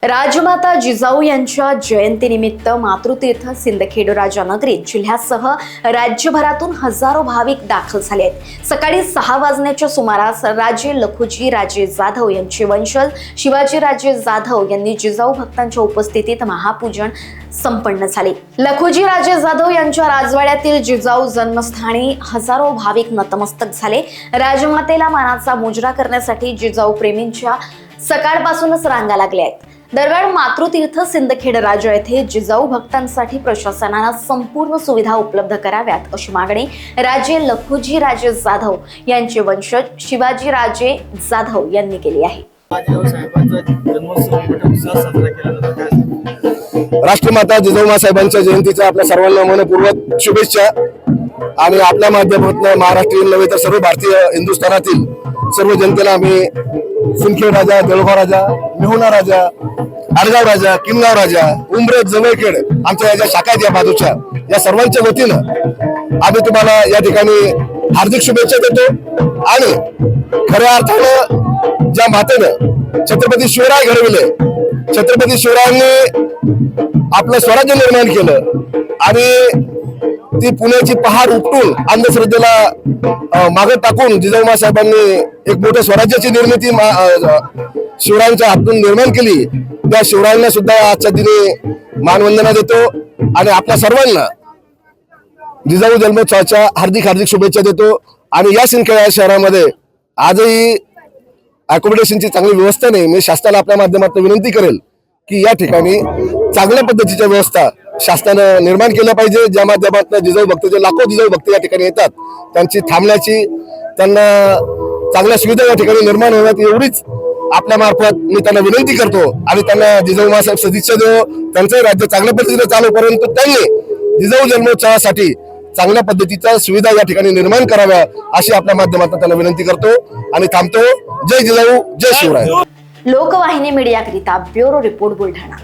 राजमाता जिजाऊ यांच्या जयंतीनिमित्त मातृतीर्थ सिंदखेड राजानगरीत जिल्ह्यासह राज्यभरातून हजारो भाविक दाखल झाले आहेत। सकाळी 6 वाजण्याच्या सुमारास राजे लखुजी राजे जाधव यांचे वंशज शिवाजी राजे जाधव यांनी जिजाऊ भक्तांच्या उपस्थितीत महापूजन संपन्न झाले। लखुजी राजे जाधव यांच्या राजवाड्यातील जिजाऊ जन्मस्थानी हजारो भाविक नतमस्तक झाले। राजमातेला मानाचा मुजरा करण्यासाठी जिजाऊ प्रेमींच्या सकाळपासूनच रांगा लागल्या आहेत। दरम्यान मातृतीर्थ सिंदखेड राजा येथे जिजाऊ भक्तांसाठी प्रशासनाने संपूर्ण सुविधा उपलब्ध कराव्यात अशी मागणी राजे लखुजी राजे जाधव यांचे वंशज शिवाजी राजे जाधव यांनी केली आहे। राष्ट्रमाता जिजाऊ साहेबांच्या जयंतीच्या आपल्या सर्वांना मनपूर्वक शुभेच्छा। आणि आपल्या माध्यमातून महाराष्ट्रीयन नव्हे तर सर्व भारतीय हिंदुस्थानातील सर्व जनतेला आम्ही सिंदखेड राजा, देऊळगाव राजा, मेहुणा राजा, आडगाव राजा, किनगाव राजा, उमरेड, जवळखेड आमच्या या शाखा आहेत या बाजूच्या या सर्वांच्या वतीनं आम्ही तुम्हाला या ठिकाणी हार्दिक शुभेच्छा देतो। आणि खऱ्या अर्थानं ज्या मातेनं छत्रपती शिवराय घडविले, छत्रपती शिवरायांनी आपलं स्वराज्य निर्माण केलं आणि ती पुण्याची पहाड उपटून अंधश्रद्धेला मागे टाकून जिजाऊ साहेबांनी एक मोठ्या स्वराज्याची निर्मिती शिवरायांच्या हातून निर्माण केली। त्या शिवरायांना सुद्धा आजच्या दिनी मानवंदना देतो आणि आपल्या सर्वांना जिजाऊ जन्मोत्सवाच्या हार्दिक हार्दिक शुभेच्छा देतो। आणि या सिंदखेड शहरामध्ये आजही अकोमोडेशनची चांगली व्यवस्था नाही। मी शासनाला आपल्या माध्यमातून विनंती करेल की या ठिकाणी चांगल्या पद्धतीच्या व्यवस्था शासनानं निर्माण केल्या पाहिजे, ज्या माध्यमातून जिजाऊ भक्त जे लाखो जिजाऊ भक्त या ठिकाणी येतात त्यांची थांबण्याची, त्यांना चांगल्या सुविधा या ठिकाणी निर्माण होण्यात एवढीच आपल्या मार्फत मी त्यांना विनंती करतो। आणि त्यांना जिजाऊ साहेब सदिच्छा देव, त्यांचं राज्य चांगल्या पद्धतीने चालू, परंतु त्यांनी जिजाऊ जन्मोत्सवासाठी चांगल्या पद्धतीच्या सुविधा या ठिकाणी निर्माण कराव्या अशी आपल्या माध्यमातून त्यांना विनंती करतो आणि थांबतो। जय जिजाऊ, जय शिवराय। लोकवाहिनी मीडियाकरिता ब्युरो रिपोर्ट बुलढाणा।